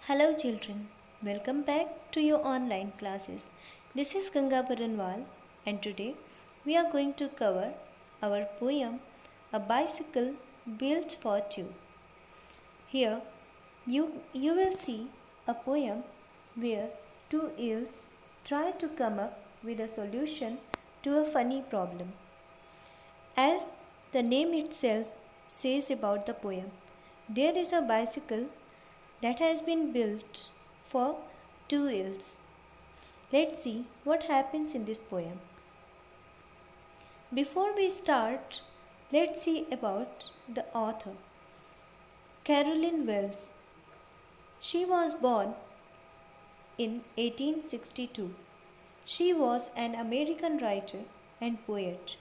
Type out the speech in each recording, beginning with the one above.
Hello children, welcome back to your online classes. This is Ganga Paranwal and today we are going to cover our poem A Bicycle Built for Two. Here you will see a poem where two eels try to come up with a solution to a funny problem. As the name itself says about the poem, there is a bicycle that has been built for two eels. Let's see what happens in this poem. Before we start, let's see about the author. Carolyn Wells. She was born in 1862. She was an American writer and poet.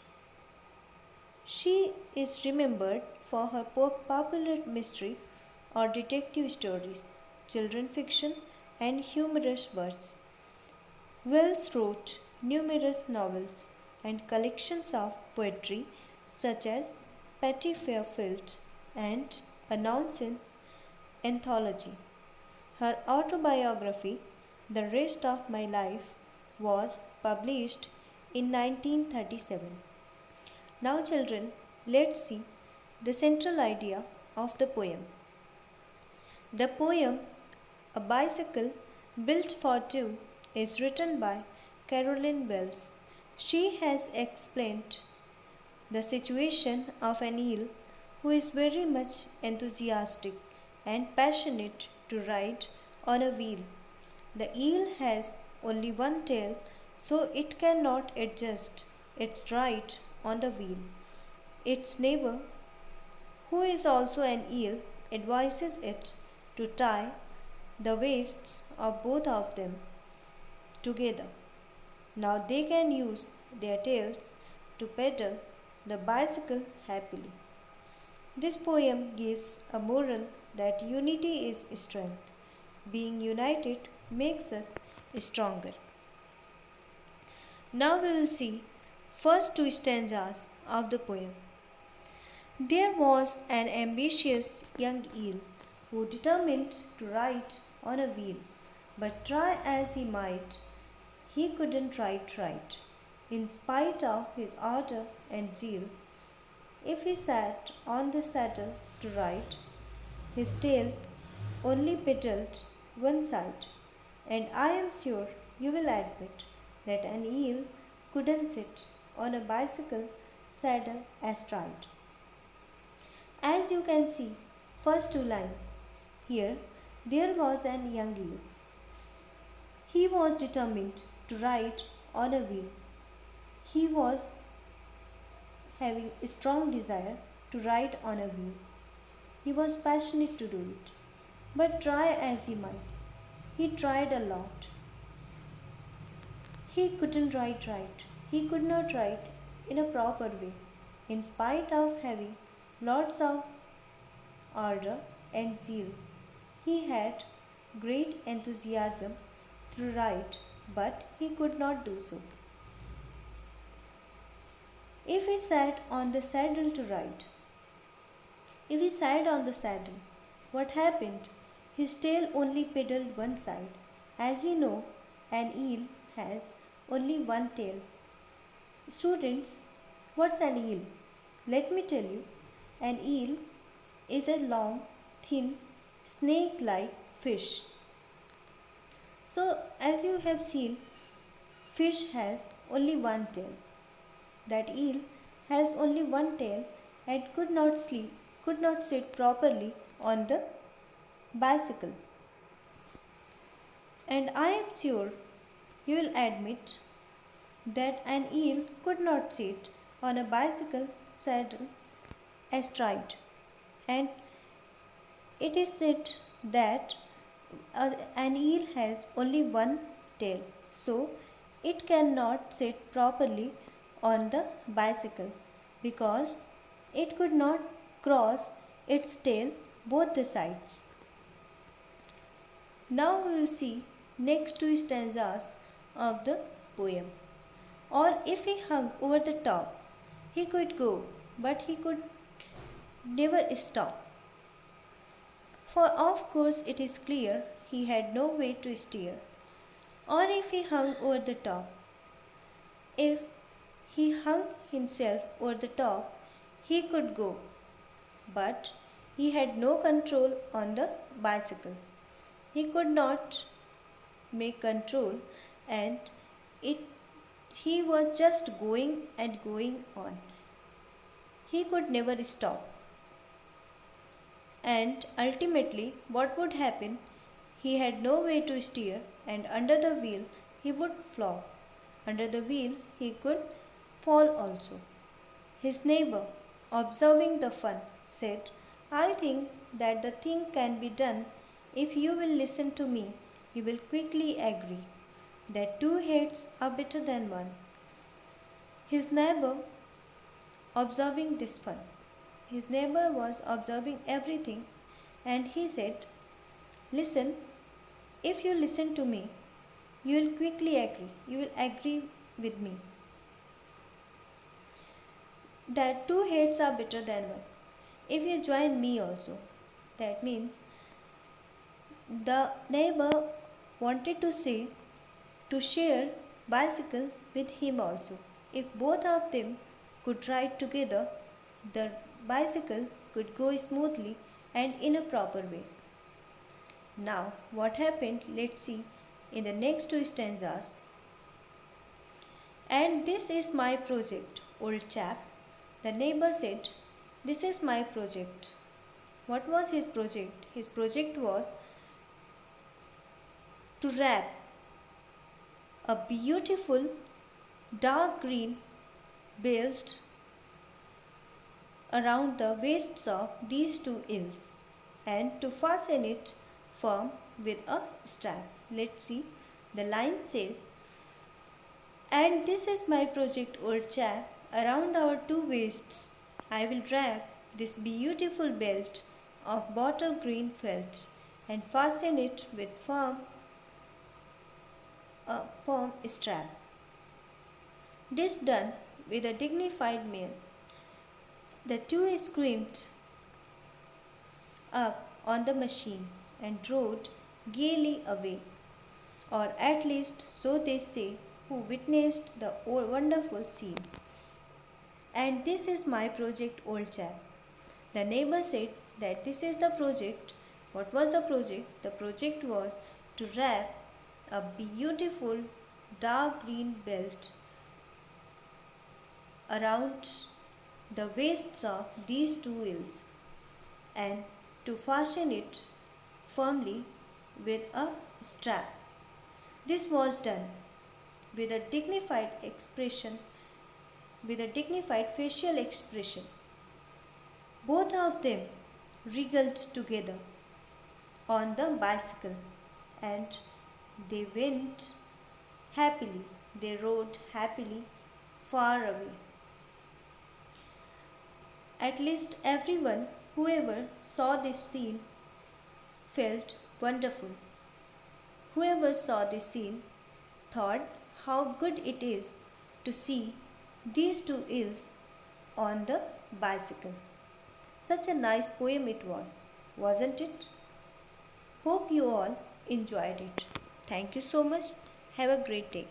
She is remembered for her popular mystery or detective stories, children fiction, and humorous verse. Wells wrote numerous novels and collections of poetry such as Patty Fairfield and A Nonsense Anthology. Her autobiography, The Rest of My Life, was published in 1937. Now, children, let's see the central idea of the poem. The poem A Bicycle Built for Two is written by Carolyn Wells. She has explained the situation of an eel who is very much enthusiastic and passionate to ride on a wheel. The eel has only one tail, so it cannot adjust its ride on the wheel. Its neighbor, who is also an eel, advises it to tie the waists of both of them together. Now they can use their tails to pedal the bicycle happily. This poem gives a moral that unity is strength. Being united makes us stronger. Now we will see first two stanzas of the poem. There was an ambitious young eel who determined to ride on a wheel, but try as he might, he couldn't ride right. In spite of his ardor and zeal, if he sat on the saddle to ride, his tail only pedaled one side, and I am sure you will admit that an eel couldn't sit on a bicycle saddle astride. As you can see, first two lines. Here, there was an young eel. He was determined to ride on a wheel. He was having a strong desire to ride on a wheel. He was passionate to do it. But try as he might, he tried a lot. He couldn't ride right. He could not ride in a proper way, in spite of having lots of ardor and zeal. He had great enthusiasm to ride, but he could not do so. If he sat on the saddle to ride, if he sat on the saddle, what happened? His tail only pedaled one side. As we know, an eel has only one tail. Students, what's an eel? Let me tell you, an eel is a long, thin, snake-like fish. So, as you have seen, fish has only one tail. That eel has only one tail and could not sit properly on the bicycle. And I am sure you will admit that an eel could not sit on a bicycle saddle astride. And it is said that an eel has only one tail, so it cannot sit properly on the bicycle because it could not cross its tail both the sides. Now we will see next two stanzas of the poem. Or if he hung over the top, he could go, but he could never stop. For of course it is clear he had no way to steer, or if he hung over the top. If he hung himself over the top, he could go, but he had no control on the bicycle. He could not make control, and it he was just going and going on. He could never stop. And ultimately, what would happen? He had no way to steer, and under the wheel he would flop. Under the wheel he could fall also. His neighbor, observing the fun, said, I think that the thing can be done if you will listen to me. You will quickly agree that two heads are better than one. His neighbor, observing this fun, his neighbor was observing everything, and he said, listen, if you listen to me, you will quickly agree. You will agree with me that two heads are better than one. If you join me also, that means the neighbor wanted to say to share bicycle with him also. If both of them could ride together, the bicycle could go smoothly and in a proper way. Now, what happened? Let's see in the next two stanzas. And this is my project, old chap. The neighbor said, this is my project. What was his project? His project was to wrap a beautiful dark green belt around the waists of these two eels and to fasten it firm with a strap. Let's see. The line says, and this is my project, old chap. Around our two waists I will wrap this beautiful belt of bottle green felt and fasten it with a firm strap. This done with a dignified mien, the two screamed up on the machine and rode gaily away, or at least so they say who witnessed the wonderful scene. And this is my project, old chap. The neighbor said that this is the project. What was the project? The project was to wrap a beautiful dark green belt around the waists of these two eels and to fasten it firmly with a strap. This was done with a dignified expression, with a dignified facial expression. Both of them wriggled together on the bicycle and they went happily, they rode happily far away. At least everyone, whoever saw this scene, felt wonderful. Whoever saw this scene thought how good it is to see these two eels on the bicycle. Such a nice poem it was, wasn't it? Hope you all enjoyed it. Thank you so much. Have a great day.